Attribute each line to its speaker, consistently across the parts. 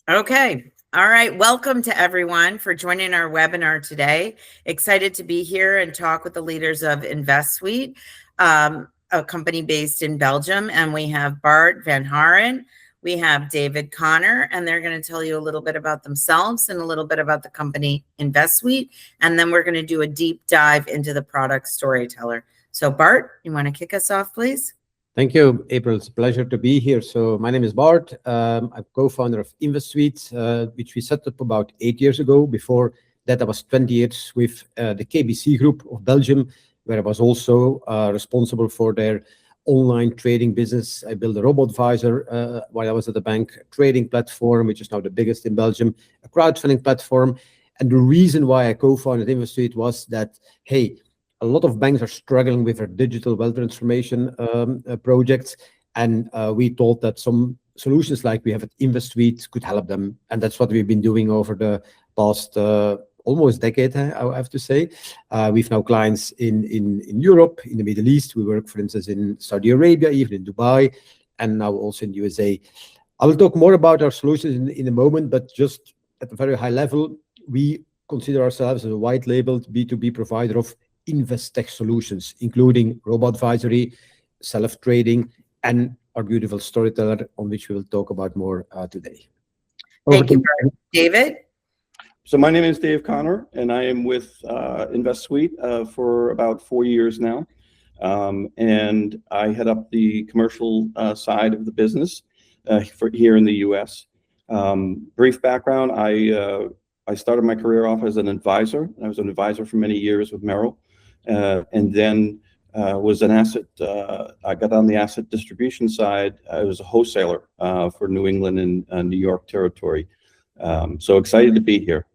Speaker 1: Okay. All right. Welcome to everyone for joining our webinar today. Excited to be here and talk with the leaders of InvestSuite, a company based in Belgium. And we have Bart Van Haren, we have David Connor, and they're going to tell you a little bit about themselves and a little bit about the company InvestSuite. And then we're going to do a deep dive into the product StoryTeller. So Bart, you want to kick us off, please?
Speaker 2: Thank you, April. It's a pleasure to be here. So my name is Bart. I'm co-founder of InvestSuite, which we set up about 8 years ago. Before that, I was 20 years with the KBC Group of Belgium, where I was also responsible for their online trading business. I built a robo-advisor while I was at the bank, a trading platform, which is now the biggest in Belgium, a crowdfunding platform. And the reason why I co-founded InvestSuite was that, hey, a lot of banks are struggling with their digital wealth transformation projects, and we thought that some solutions like we have at InvestSuite could help them, and that's what we've been doing over the past almost decade, I have to say. We've now clients in Europe, in the Middle East. We work, for instance, in Saudi Arabia, even in Dubai, and now also in the USA. I will talk more about our solutions in a moment, but just at a very high level, we consider ourselves as a white labeled B2B provider of InvestTech solutions, including robo-advisory, self-trading, and our beautiful StoryTeller, on which we will talk about more today.
Speaker 1: Thank you, Bart. David?
Speaker 3: So my name is Dave Connor, and I am with InvestSuite for about 4 years now. And I head up the commercial side of the business for here in the US. Brief background, I started my career off as an advisor. I was an advisor for many years with Merrill. And then was an asset, I got on the asset distribution side. I was a wholesaler for New England and New York territory. So excited to be here.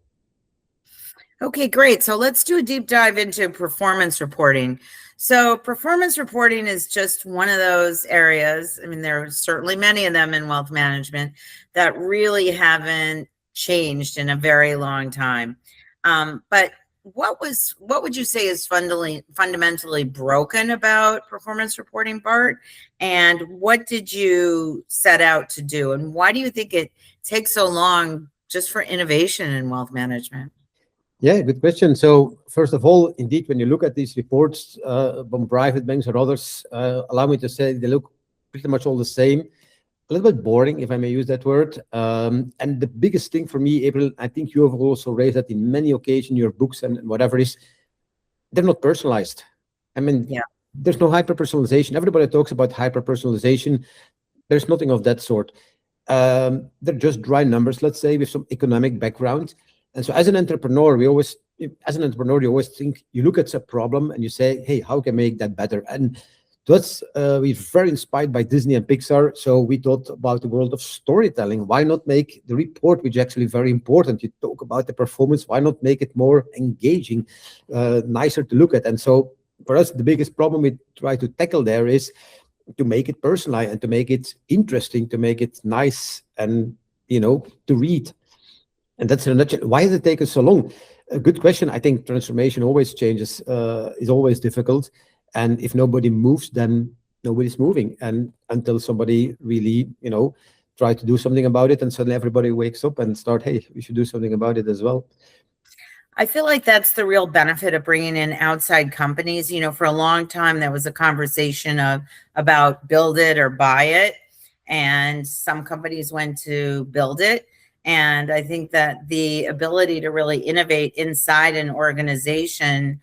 Speaker 1: Okay, great. So let's do a deep dive into performance reporting. So performance reporting is just one of those areas. I mean, there are certainly many of them in wealth management that really haven't changed in a very long time. But what would you say is fundamentally broken about performance reporting, Bart? And what did you set out to do? And why do you think it takes so long just for innovation in wealth management?
Speaker 2: Yeah, good question. So first of all, indeed, when you look at these reports from private banks or others, allow me to say they look pretty much all the same. A little bit boring, if I may use that word. And the biggest thing for me, April, I think you have also raised that in many occasions, your books and whatever is, they're not personalized. I mean, yeah, there's no hyper-personalization. Everybody talks about hyper-personalization. There's nothing of that sort. They're just dry numbers, let's say, with some economic background. And so as an entrepreneur, you always think, you look at a problem and you say, hey, how can I make that better? And that's we're very inspired by Disney and Pixar, so we thought about the world of storytelling. Why not make the report, which is actually very important? You talk about the performance. Why not make it more engaging, nicer to look at? And so for us, the biggest problem we try to tackle there is to make it personalized and to make it interesting, to make it nice and to read. And that's in a nutshell. Why has it taken so long? A good question. I think transformation always changes, is always difficult. And if nobody moves, then nobody's moving. And until somebody really, try to do something about it, and suddenly everybody wakes up and start, hey, we should do something about it as well.
Speaker 1: I feel like that's the real benefit of bringing in outside companies. For a long time, there was a conversation about build it or buy it. And some companies went to build it. And I think that the ability to really innovate inside an organization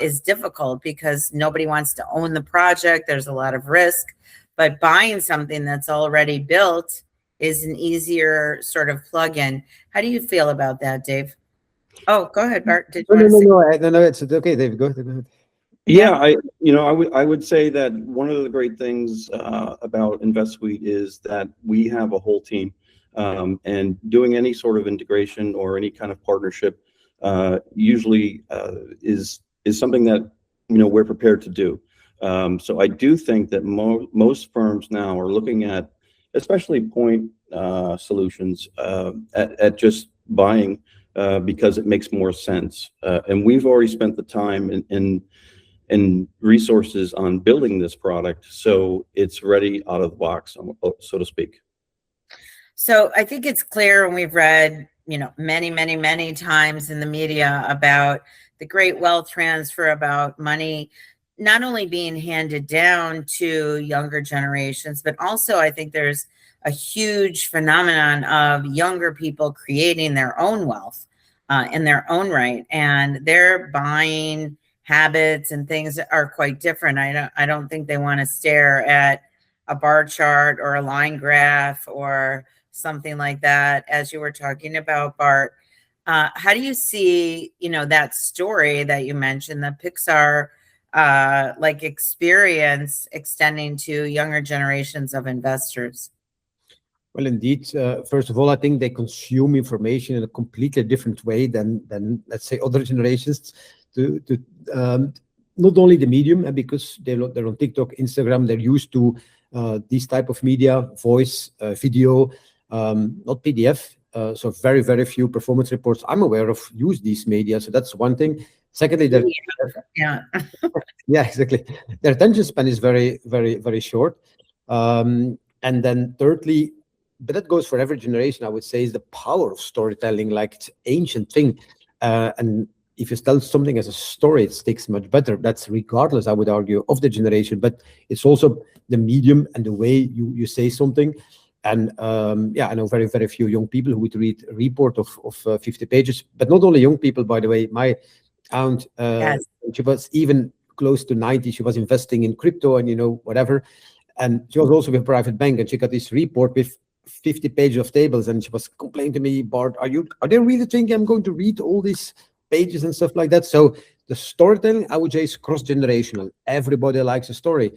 Speaker 1: is difficult because nobody wants to own the project. There's a lot of risk, but buying something that's already built is an easier sort of plug-in. How do you feel about that, Dave? Oh, go ahead, Bart. Did you want to say?
Speaker 2: No, it's okay, Dave. Go ahead.
Speaker 3: Yeah, I would say that one of the great things about InvestSuite is that we have a whole team, and doing any sort of integration or any kind of partnership usually is something that we're prepared to do. So I do think that most firms now are looking at, especially point solutions, at just buying because it makes more sense. And we've already spent the time and resources on building this product, so it's ready out of the box, so to speak.
Speaker 1: So I think it's clear, and we've read, many, many, many times in the media about the great wealth transfer, about money not only being handed down to younger generations, but also I think there's a huge phenomenon of younger people creating their own wealth in their own right, and their buying habits and things are quite different. I don't think they want to stare at a bar chart or a line graph or something like that, as you were talking about, Bart. How do you see, that story that you mentioned, the Pixar like experience extending to younger generations of investors?
Speaker 2: Well, indeed. First of all, I think they consume information in a completely different way than let's say other generations. To not only the medium, because they're on TikTok, Instagram, they're used to these type of media, voice, video, not PDF. So very, very few performance reports I'm aware of use these media. So that's one thing. Secondly,
Speaker 1: Yeah.
Speaker 2: yeah, exactly. Their attention span is very, very, very short. And then thirdly, but that goes for every generation, I would say, is the power of storytelling, like it's ancient thing. And if you tell something as a story, it sticks much better. That's regardless, I would argue, of the generation, but it's also the medium and the way you say something. And yeah, I know very, very few young people who would read a report of 50 pages, but not only young people, by the way. My aunt,
Speaker 1: Yes.
Speaker 2: she was even close to 90. She was investing in crypto and, whatever. And she was also with a private bank, and she got this report with 50 pages of tables, and she was complaining to me, Bart, are they really thinking I'm going to read all these pages and stuff like that? So the storytelling, I would say, is cross-generational. Everybody likes a story.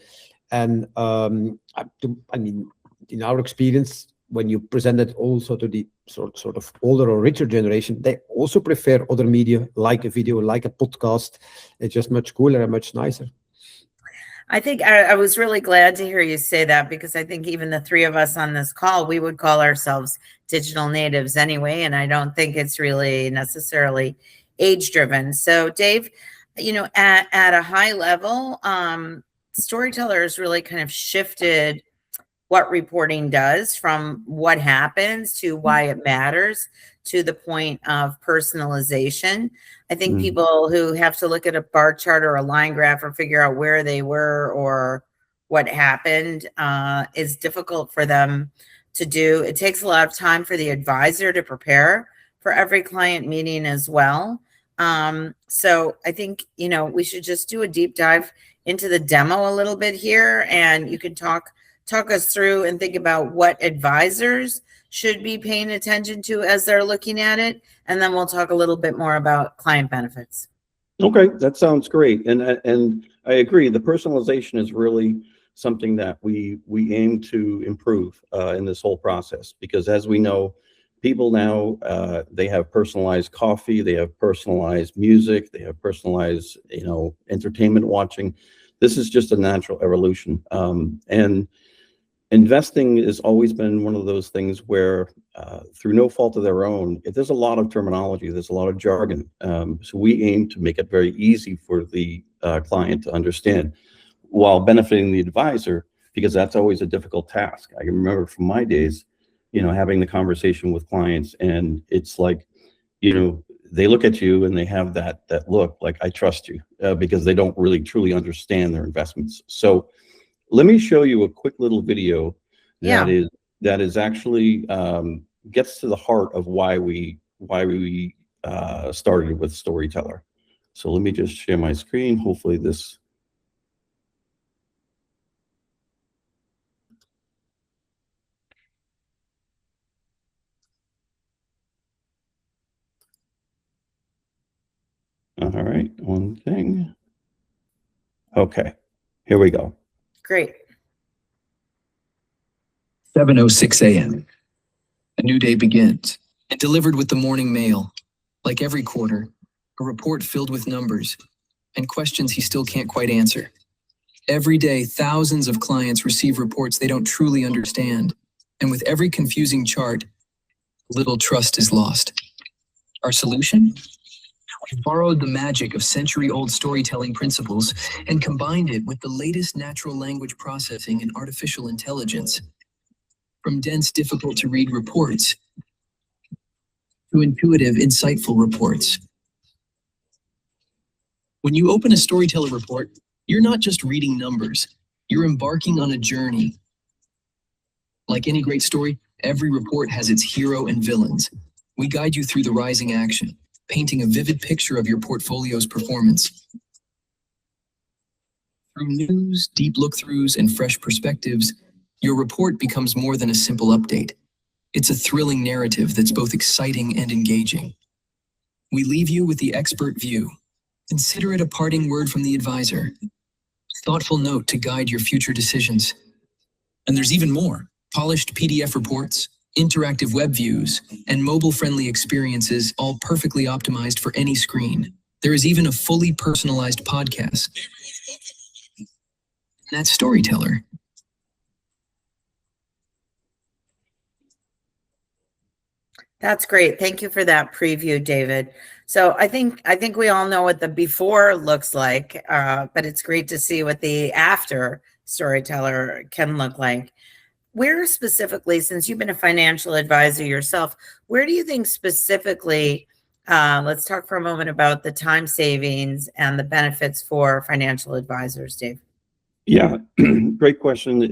Speaker 2: And I mean, in our experience, when you present it also to the sort of older or richer generation, they also prefer other media, like a video, like a podcast. It's just much cooler and much nicer.
Speaker 1: I think I was really glad to hear you say that, because I think even the three of us on this call, we would call ourselves digital natives anyway. And I don't think it's really necessarily age driven. So Dave, at a high level, StoryTeller has really kind of shifted what reporting does, from what happens to why it matters, to the point of personalization. I think people who have to look at a bar chart or a line graph or figure out where they were or what happened is difficult for them to do. It takes a lot of time for the advisor to prepare for every client meeting as well. So I think, we should just do a deep dive into the demo a little bit here, and you can talk us through and think about what advisors should be paying attention to as they're looking at it. And then we'll talk a little bit more about client benefits.
Speaker 3: Okay, that sounds great. And I agree. The personalization is really something that we aim to improve in this whole process, because as we know, people now, they have personalized coffee, they have personalized music, they have personalized, entertainment watching. This is just a natural evolution. And investing has always been one of those things where, through no fault of their own, there's a lot of terminology, there's a lot of jargon. So we aim to make it very easy for the client to understand, while benefiting the advisor, because that's always a difficult task. I can remember from my days, having the conversation with clients, and it's like, they look at you and they have that look like, I trust you, because they don't really truly understand their investments. So let me show you a quick little video that is actually gets to the heart of why we started with StoryTeller. So let me just share my screen. Hopefully this. All right, one thing. Okay, here we go.
Speaker 1: Great.
Speaker 4: 7:06 a.m. A new day begins, and delivered with the morning mail. Like every quarter, a report filled with numbers and questions he still can't quite answer. Every day, thousands of clients receive reports they don't truly understand, and with every confusing chart, little trust is lost. Our solution? We borrowed the magic of century-old storytelling principles and combined it with the latest natural language processing and artificial intelligence. From dense, difficult to read reports to intuitive, insightful reports. When you open a StoryTeller report, you're not just reading numbers, you're embarking on a journey. Like any great story, every report has its hero and villains. We guide you through the rising action, painting a vivid picture of your portfolio's performance. Through news, deep look-throughs, and fresh perspectives, your report becomes more than a simple update. It's a thrilling narrative that's both exciting and engaging. We leave you with the expert view. Consider it a parting word from the advisor. Thoughtful note to guide your future decisions. And there's even more. Polished PDF reports, interactive web views, and mobile-friendly experiences, all perfectly optimized for any screen. There is even a fully personalized podcast. That's StoryTeller.
Speaker 1: That's great. Thank you for that preview, David. So I think we all know what the before looks like, but it's great to see what the after StoryTeller can look like. Where specifically, since you've been a financial advisor yourself, where do you think specifically, let's talk for a moment about the time savings and the benefits for financial advisors, Dave?
Speaker 3: Yeah, great question.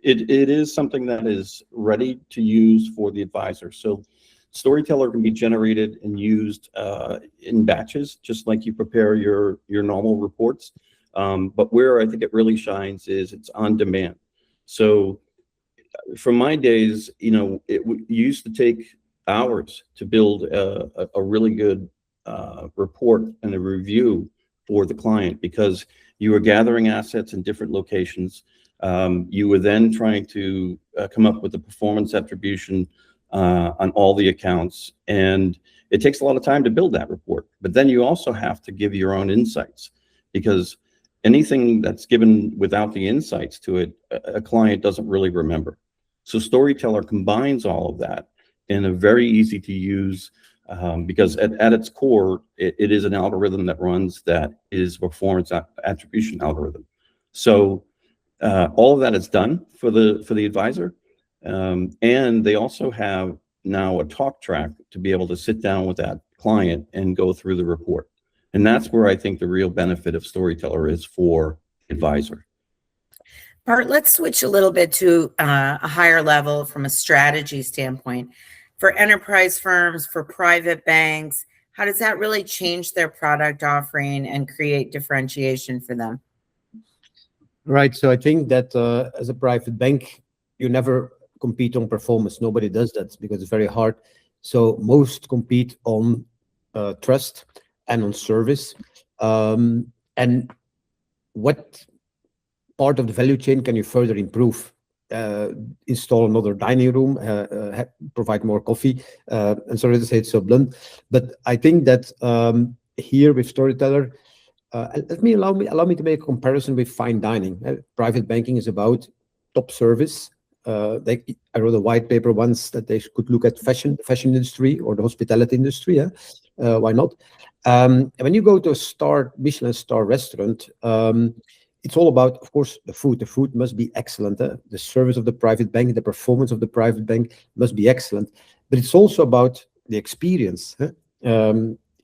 Speaker 3: It is something that is ready to use for the advisor. So StoryTeller can be generated and used in batches, just like you prepare your normal reports. But where I think it really shines is it's on demand. So from my days, it used to take hours to build a really good report and a review for the client, because you were gathering assets in different locations. You were then trying to come up with a performance attribution on all the accounts. And it takes a lot of time to build that report. But then you also have to give your own insights, because anything that's given without the insights to it, a client doesn't really remember. So StoryTeller combines all of that in a very easy to use, because at its core, it is an algorithm that runs that is performance attribution algorithm. So all of that is done for the advisor. And they also have now a talk track to be able to sit down with that client and go through the report. And that's where I think the real benefit of StoryTeller is for advisor.
Speaker 1: Bart, let's switch a little bit to a higher level from a strategy standpoint. For enterprise firms, for private banks, how does that really change their product offering and create differentiation for them?
Speaker 2: Right. So I think that as a private bank, you never compete on performance. Nobody does that because it's very hard. So most compete on trust and on service. And what part of the value chain can you further improve? Install another dining room, provide more coffee. And sorry to say it's so blunt, but I think that here with StoryTeller, allow me to make a comparison with fine dining. Private banking is about top service. I wrote a white paper once that they could look at fashion industry or the hospitality industry. Why not? When you go to a Michelin star restaurant, it's all about, of course, the food. The food must be excellent. The service of the private bank, the performance of the private bank must be excellent. But it's also about the experience.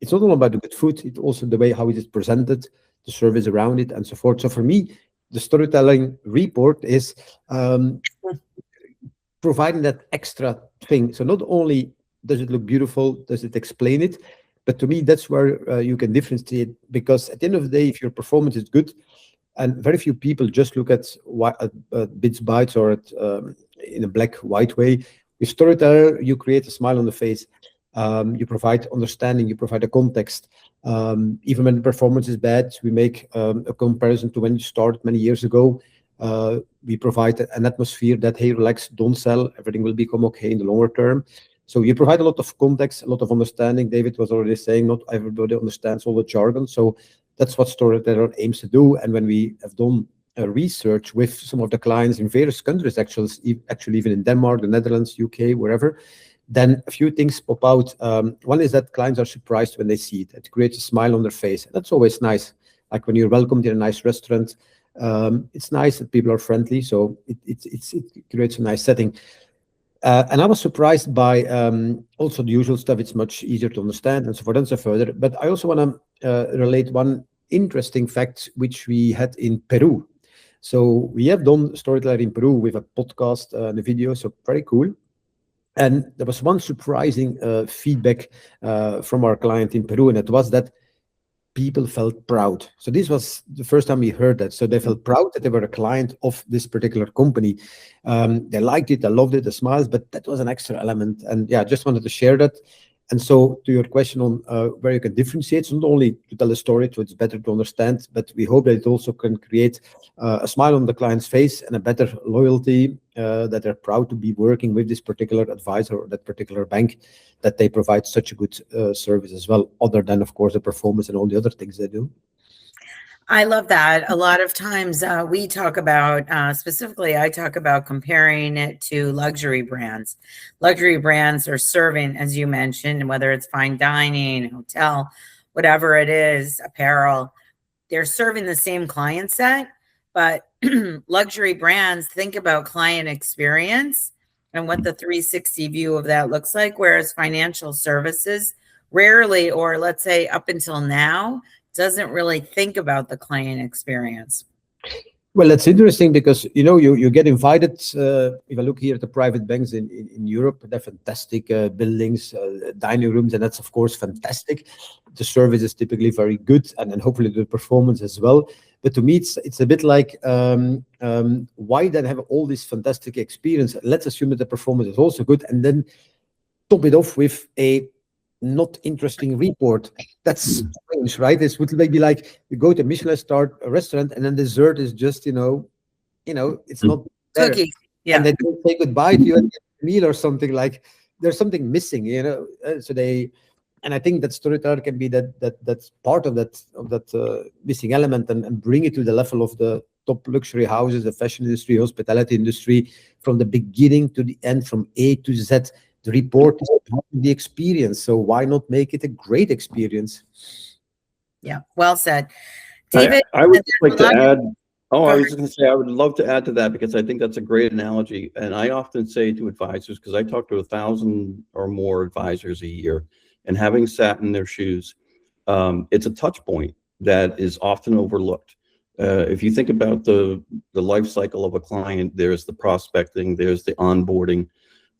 Speaker 2: It's not all about the good food. It's also the way how it is presented, the service around it, and so forth. So for me, the storytelling report is providing that extra thing. So not only does it look beautiful, does it explain it, but to me, that's where you can differentiate, because at the end of the day, if your performance is good, and very few people just look at bits, bytes, or in a black-white way. With StoryTeller, you create a smile on the face. You provide understanding, you provide a context. Even when the performance is bad, we make a comparison to when you started many years ago. We provide an atmosphere that, hey, relax, don't sell, everything will become okay in the longer term. So you provide a lot of context, a lot of understanding. David was already saying not everybody understands all the jargon. So that's what StoryTeller aims to do. And when we have done research with some of the clients in various countries, actually even in Denmark, the Netherlands, UK, wherever, then a few things pop out. One is that clients are surprised when they see it. It creates a smile on their face. That's always nice. Like when you're welcomed in a nice restaurant, It's nice that people are friendly, so it creates a nice setting. And I was surprised by also the usual stuff. It's much easier to understand and so forth and so further. But I also want to relate one interesting fact which we had in Peru. So we have done StoryTeller in Peru with a podcast and a video, so very cool. And there was one surprising feedback from our client in Peru, and it was that people felt proud. So this was the first time we heard that. So they felt proud that they were a client of this particular company. They liked it, they loved it, the smiles, but that was an extra element. And yeah, I just wanted to share that. And so to your question on where you can differentiate, it's not only to tell a story, so it's better to understand, but we hope that it also can create a smile on the client's face and a better loyalty, that they're proud to be working with this particular advisor or that particular bank, that they provide such a good service as well, other than, of course, the performance and all the other things they do.
Speaker 1: I love that. A lot of times we talk about, specifically, I talk about comparing it to luxury brands. Luxury brands are serving, as you mentioned, whether it's fine dining, hotel, whatever it is, apparel, they're serving the same client set, but luxury brands think about client experience and what the 360 view of that looks like, whereas financial services rarely, or let's say up until now, doesn't really think about the client experience.
Speaker 2: Well, that's interesting because, you get invited. If I look here at the private banks in Europe, they're fantastic buildings, dining rooms, and that's, of course, fantastic. The service is typically very good, and then hopefully the performance as well. But to me, it's a bit like, why then have all this fantastic experience? Let's assume that the performance is also good, and then top it off with a not interesting report. That's strange, right? This would maybe like you go to a Michelin-starred restaurant and then dessert is just, it's not there.
Speaker 1: Cookies, yeah.
Speaker 2: And they don't say goodbye to you at the meal or something. Like there's something missing, So and I think that StoryTeller can be that's part of that missing element and bring it to the level of the top luxury houses, the fashion industry, hospitality industry, from the beginning to the end, from A to Z. The report is part of the experience, so why not make it a great experience?
Speaker 1: Yeah, well said. David,
Speaker 3: I would like to add, I was
Speaker 1: ahead.
Speaker 3: just going to say, I would love to add to that because I think that's a great analogy. And I often say to advisors, because I talk to 1,000 or more advisors a year, and having sat in their shoes, it's a touch point that is often overlooked. If you think about the life cycle of a client, there's the prospecting, there's the onboarding.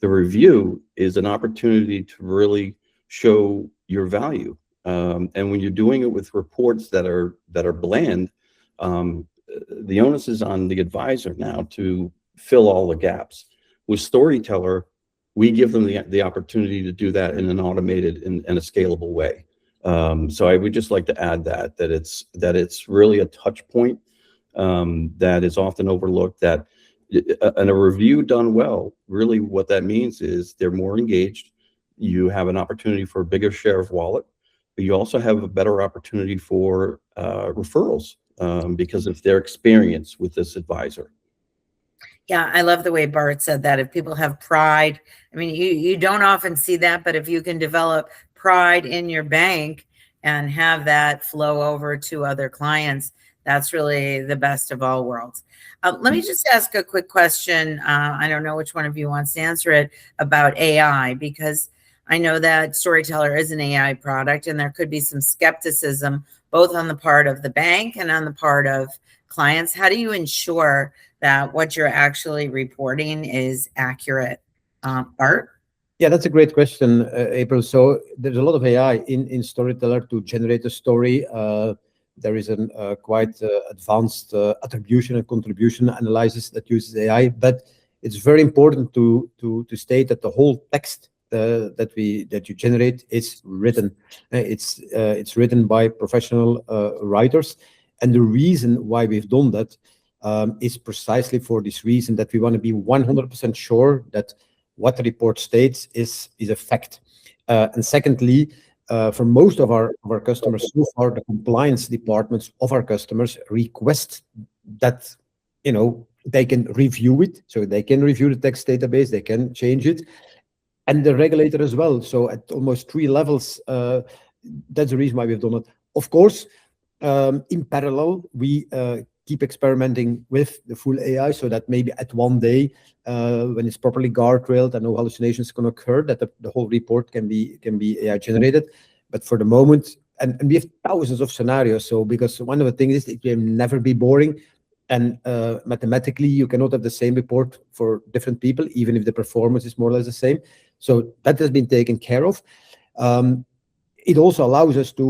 Speaker 3: The review is an opportunity to really show your value. And when you're doing it with reports that are bland, the onus is on the advisor now to fill all the gaps. With StoryTeller, we give them the opportunity to do that in an automated and a scalable way. So I would just like to add that it's really a touch point that is often overlooked, that and a review done well, really what that means is they're more engaged. You have an opportunity for a bigger share of wallet, but you also have a better opportunity for referrals because of their experience with this advisor.
Speaker 1: Yeah, I love the way Bart said that. If people have pride, I mean, you don't often see that, but if you can develop pride in your bank and have that flow over to other clients, that's really the best of all worlds. Let me just ask a quick question. I don't know which one of you wants to answer it, about AI, because I know that StoryTeller is an AI product and there could be some skepticism both on the part of the bank and on the part of clients. How do you ensure that what you're actually reporting is accurate? Bart?
Speaker 2: Yeah, that's a great question, April. So there's a lot of AI in StoryTeller to generate a story. There is a quite advanced attribution and contribution analysis that uses AI, but it's very important to state that the whole text that you generate is written. It's written by professional writers, and the reason why we've done that is precisely for this reason, that we want to be 100% sure that what the report states is a fact. And secondly, for most of our customers so far, the compliance departments of our customers request that they can review it, so they can review the text database, they can change it, and the regulator as well. So at almost 3 levels, that's the reason why we've done it. Of course, in parallel, we keep experimenting with the full AI, so that maybe at one day, when it's properly guardrailed and no hallucinations can occur, that the whole report can be AI generated. But for the moment, and we have thousands of scenarios. So because one of the things is it will never be boring, and mathematically you cannot have the same report for different people, even if the performance is more or less the same. So that has been taken care of. It also allows us to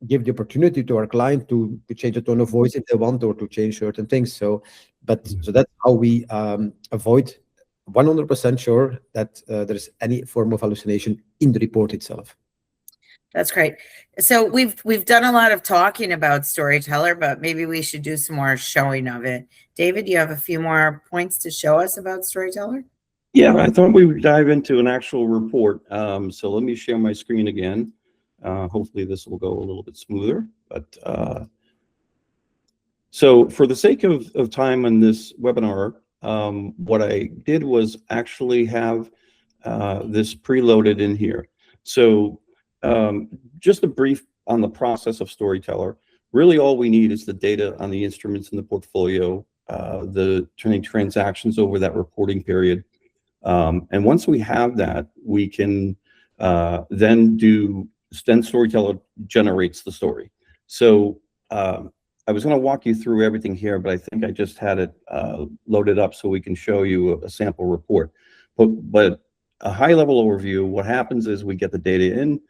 Speaker 2: give the opportunity to our client to change the tone of voice if they want, or to change certain things. So that's how we avoid 100% sure that there's any form of hallucination in the report itself.
Speaker 1: That's great. So we've done a lot of talking about StoryTeller, but maybe we should do some more showing of it. David, do you have a few more points to show us about StoryTeller?
Speaker 3: Yeah, I thought we would dive into an actual report. So let me share my screen again. Hopefully this will go a little bit smoother. But so for the sake of time on this webinar, what I did was actually have this preloaded in here. So just a brief on the process of StoryTeller. Really all we need is the data on the instruments in the portfolio, the turning transactions over that reporting period. And once we have that, we can then StoryTeller generates the story. So I was going to walk you through everything here, but I think I just had it loaded up so we can show you a sample report. But a high-level overview, what happens is we get the data in.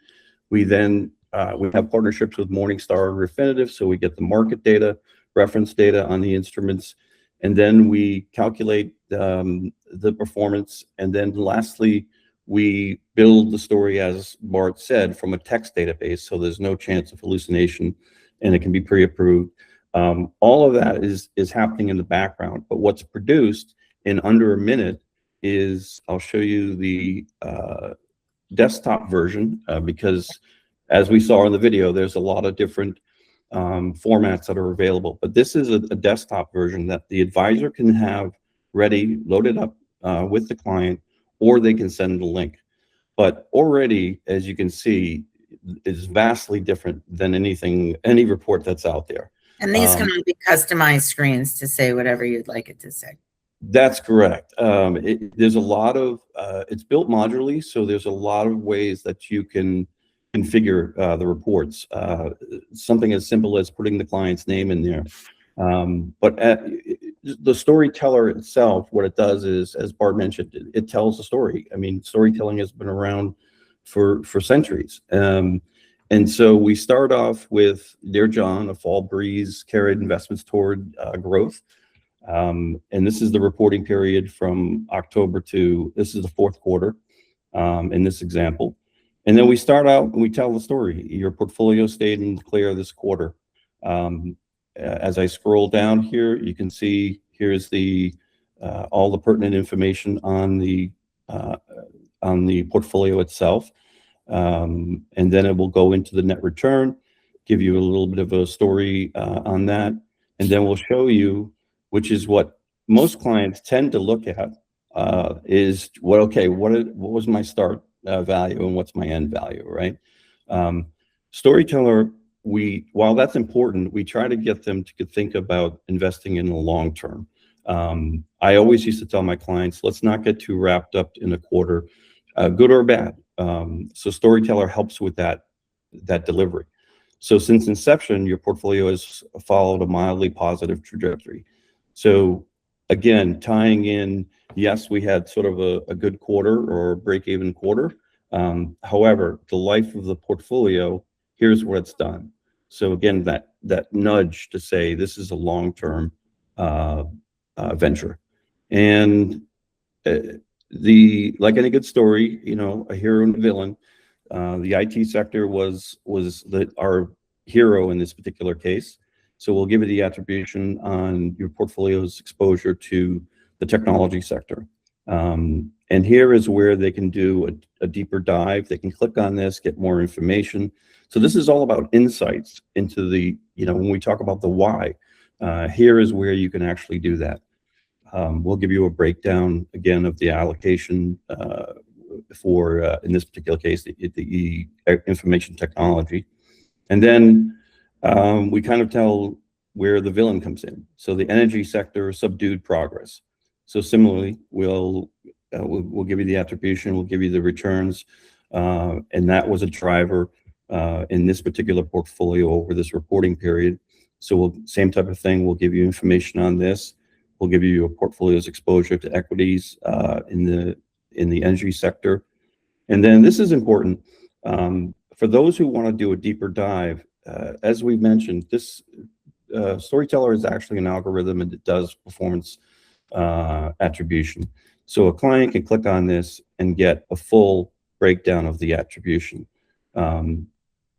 Speaker 3: We then we have partnerships with Morningstar and Refinitiv, so we get the market data, reference data on the instruments, and then we calculate the performance. And then lastly, we build the story, as Bart said, from a text database, so there's no chance of hallucination, and it can be pre-approved. All of that is happening in the background, but what's produced in under a minute is, I'll show you the desktop version, because as we saw in the video, there's a lot of different formats that are available. But this is a desktop version that the advisor can have ready, loaded up with the client, or they can send the link. But already, as you can see, is vastly different than any report that's out there.
Speaker 1: And these can all be customized screens to say whatever you'd like it to say.
Speaker 3: That's correct. There's a lot of, it's built modularly, so there's a lot of ways that you can configure the reports. Something as simple as putting the client's name in there. But the StoryTeller itself, what it does is, as Bart mentioned, it tells a story. I mean, storytelling has been around for centuries. And so we start off with Dear John, a fall breeze carried investments toward growth. And this is the reporting period from October to, this is the fourth quarter in this example. And then we start out and we tell the story. Your portfolio stayed in the clear this quarter. As I scroll down here, you can see here's the all the pertinent information on the portfolio itself. And then it will go into the net return, give you a little bit of a story on that. And then we'll show you, which is what most clients tend to look at, is what was my start value and what's my end value, right? StoryTeller, while that's important, we try to get them to think about investing in the long term. I always used to tell my clients, let's not get too wrapped up in a quarter, good or bad. So StoryTeller helps with that delivery. So since inception, your portfolio has followed a mildly positive trajectory. So again, tying in, yes, we had sort of a good quarter or a break-even quarter. However, the life of the portfolio, here's what it's done. So again, that nudge to say this is a long-term venture. And like any good story, you know, a hero and a villain. The IT sector was our hero in this particular case. So we'll give you the attribution on your portfolio's exposure to the technology sector. And here is where they can do a deeper dive. They can click on this, get more information. So this is all about insights into the, you know, when we talk about the why, here is where you can actually do that. We'll give you a breakdown again of the allocation for, in this particular case, the information technology. And then we kind of tell where the villain comes in. So the energy sector subdued progress. So similarly, we'll give you the attribution, we'll give you the returns, and that was a driver in this particular portfolio over this reporting period. So same type of thing, we'll give you information on this. We'll give you your portfolio's exposure to equities in the energy sector. And then this is important. For those who want to do a deeper dive, as we've mentioned, this StoryTeller is actually an algorithm, and it does performance attribution. So a client can click on this and get a full breakdown of the attribution.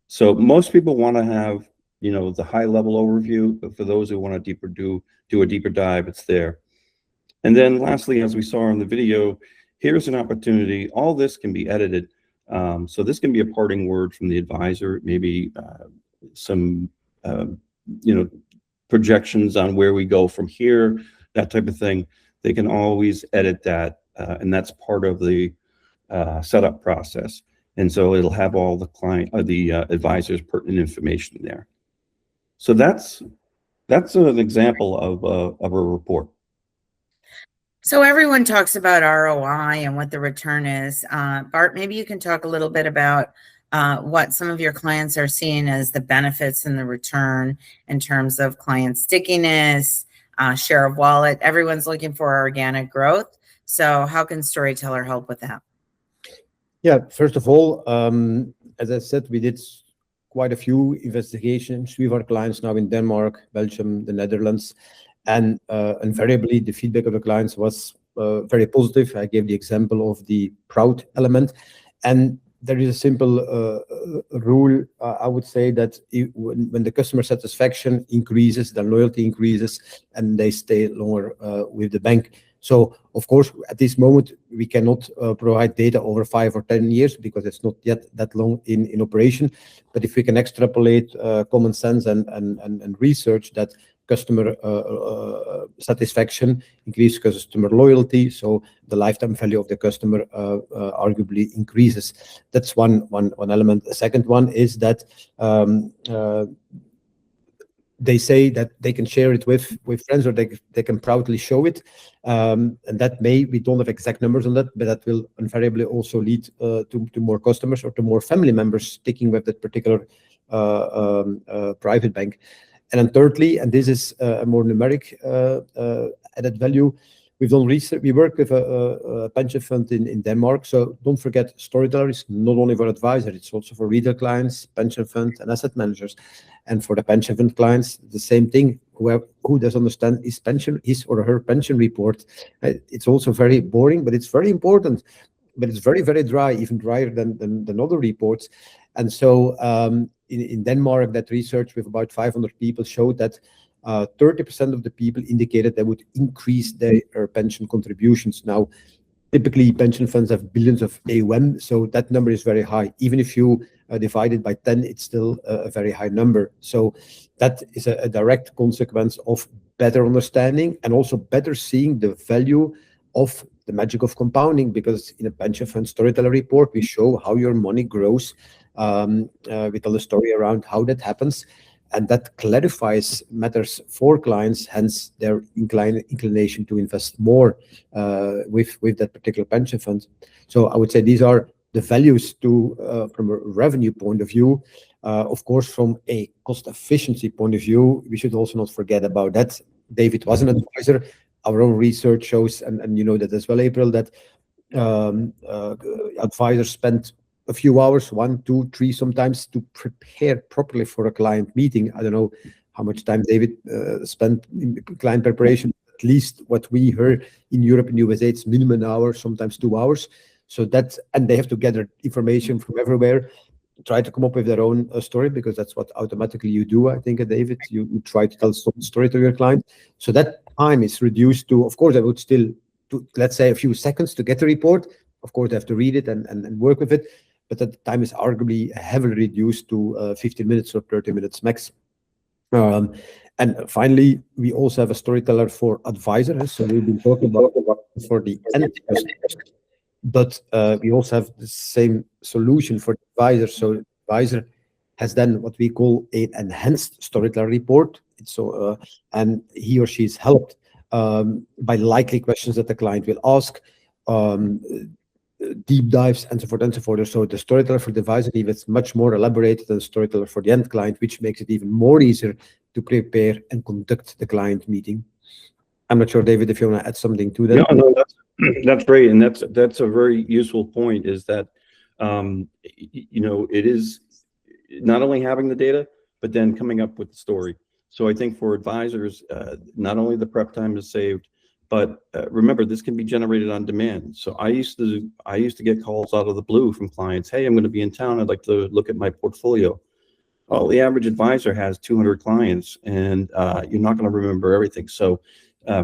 Speaker 3: So most people want to have, the high level overview, but for those who want to do a deeper dive, it's there. And then lastly, as we saw in the video, here's an opportunity. All this can be edited. So this can be a parting word from the advisor, maybe some, projections on where we go from here, that type of thing. They can always edit that, and that's part of the setup process. And so it'll have all the advisor's pertinent information there. So that's an example of a report.
Speaker 1: So everyone talks about ROI and what the return is. Bart, maybe you can talk a little bit about what some of your clients are seeing as the benefits and the return in terms of client stickiness, share of wallet. Everyone's looking for organic growth. So how can StoryTeller help with that?
Speaker 2: Yeah, first of all, as I said, we did quite a few investigations with our clients now in Denmark, Belgium, the Netherlands, and invariably the feedback of the clients was very positive. I gave the example of the proud element, and there is a simple rule. I would say that when the customer satisfaction increases, the loyalty increases, and they stay longer with the bank. So, of course, at this moment, we cannot provide data over 5 or 10 years because it's not yet that long in operation. But if we can extrapolate common sense and research that customer satisfaction increases customer loyalty, so the lifetime value of the customer arguably increases. That's one element. The second one is that they say that they can share it with friends, or they can proudly show it, and that we don't have exact numbers on that, but that will invariably also lead to more customers or to more family members sticking with that particular private bank. And then thirdly, and this is a more numeric added value, we've done research. We work with a pension fund in Denmark. So don't forget, StoryTeller is not only for advisor, it's also for retail clients, pension fund, and asset managers. And for the pension fund clients, the same thing. Who does understand his or her pension report? It's also very boring, but it's very important. But it's very, very dry, even drier than other reports. And so in Denmark, that research with about 500 people showed that 30% of the people indicated they would increase their pension contributions. Now, typically, pension funds have billions of AUM, so that number is very high. Even if you divide it by 10, it's still a very high number. So that is a direct consequence of better understanding and also better seeing the value of the magic of compounding, because in a pension fund StoryTeller report, we show how your money grows. We tell a story around how that happens, and that clarifies matters for clients, hence their inclination to invest more with that particular pension fund. So I would say these are the values from a revenue point of view. Of course, from a cost efficiency point of view, we should also not forget about that. David was an advisor. Our own research shows, and you know that as well, April, that advisors spend a few hours, 1, 2, 3 sometimes, to prepare properly for a client meeting. I don't know how much time David spent in client preparation. At least what we heard in Europe and USA, it's minimum an hour, sometimes 2 hours. So and they have to gather information from everywhere, try to come up with their own story, because that's what automatically you do, I think, David. You try to tell some story to your client. So that time is reduced to, of course, I would still do, let's say, a few seconds to get the report. Of course, they have to read it and work with it. But that time is arguably heavily reduced to 15 minutes or 30 minutes max. And finally, we also have a StoryTeller for advisors. So we've been talking about for the end customer, but we also have the same solution for the advisor. So the advisor has then what we call an enhanced StoryTeller report. So, and he or she is helped by likely questions that the client will ask, deep dives, and so forth and so forth. So the storyteller for the advisor team is much more elaborated than the storyteller for the end client, which makes it even more easier to prepare and conduct the client meeting. I'm not sure, David, if you want to add something to that.
Speaker 3: No, that's great, and that's a very useful point. Is that it is not only having the data, but then coming up with the story. So I think for advisors, not only the prep time is saved, but remember, this can be generated on demand. So I used to get calls out of the blue from clients. Hey, I'm going to be in town. I'd like to look at my portfolio. Well, the average advisor has 200 clients, and you're not going to remember everything. So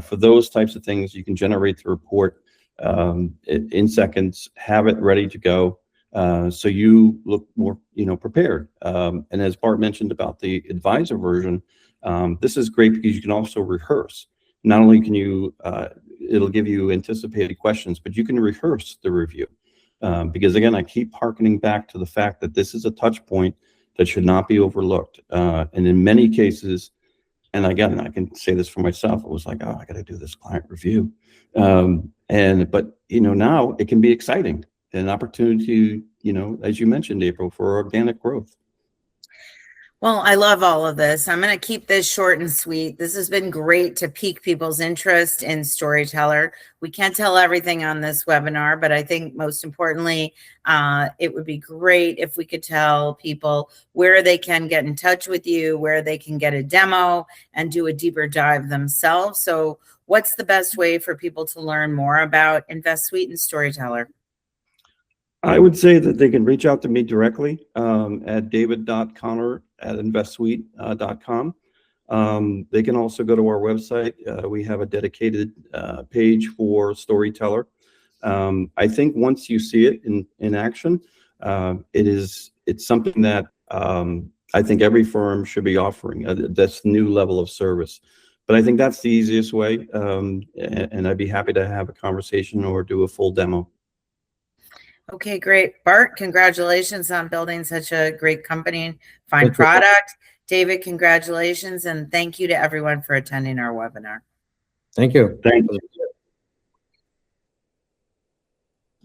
Speaker 3: for those types of things, you can generate the report in seconds, have it ready to go. So you look more, prepared. And as Bart mentioned about the advisor version, this is great because you can also rehearse. Not only can you, it'll give you anticipated questions, but you can rehearse the review. Because again, I keep hearkening back to the fact that this is a touch point that should not be overlooked. And in many cases, and again, I can say this for myself, it was like, oh, I got to do this client review. But now it can be exciting, an opportunity, as you mentioned, April, for organic growth.
Speaker 1: Well, I love all of this. I'm going to keep this short and sweet. This has been great to pique people's interest in StoryTeller. We can't tell everything on this webinar, but I think most importantly, it would be great if we could tell people where they can get in touch with you, where they can get a demo and do a deeper dive themselves. So what's the best way for people to learn more about InvestSuite and StoryTeller?
Speaker 3: I would say that they can reach out to me directly at david.connor@investsweet.com. They can also go to our website. We have a dedicated page for StoryTeller. I think once you see it in action, it's something that I think every firm should be offering. That's new level of service. But I think that's the easiest way, and I'd be happy to have a conversation or do a full demo.
Speaker 1: Okay, great. Bart, congratulations on building such a great company, fine product. David, congratulations, and thank you to everyone for attending our webinar.
Speaker 2: Thank you.
Speaker 3: Thank you.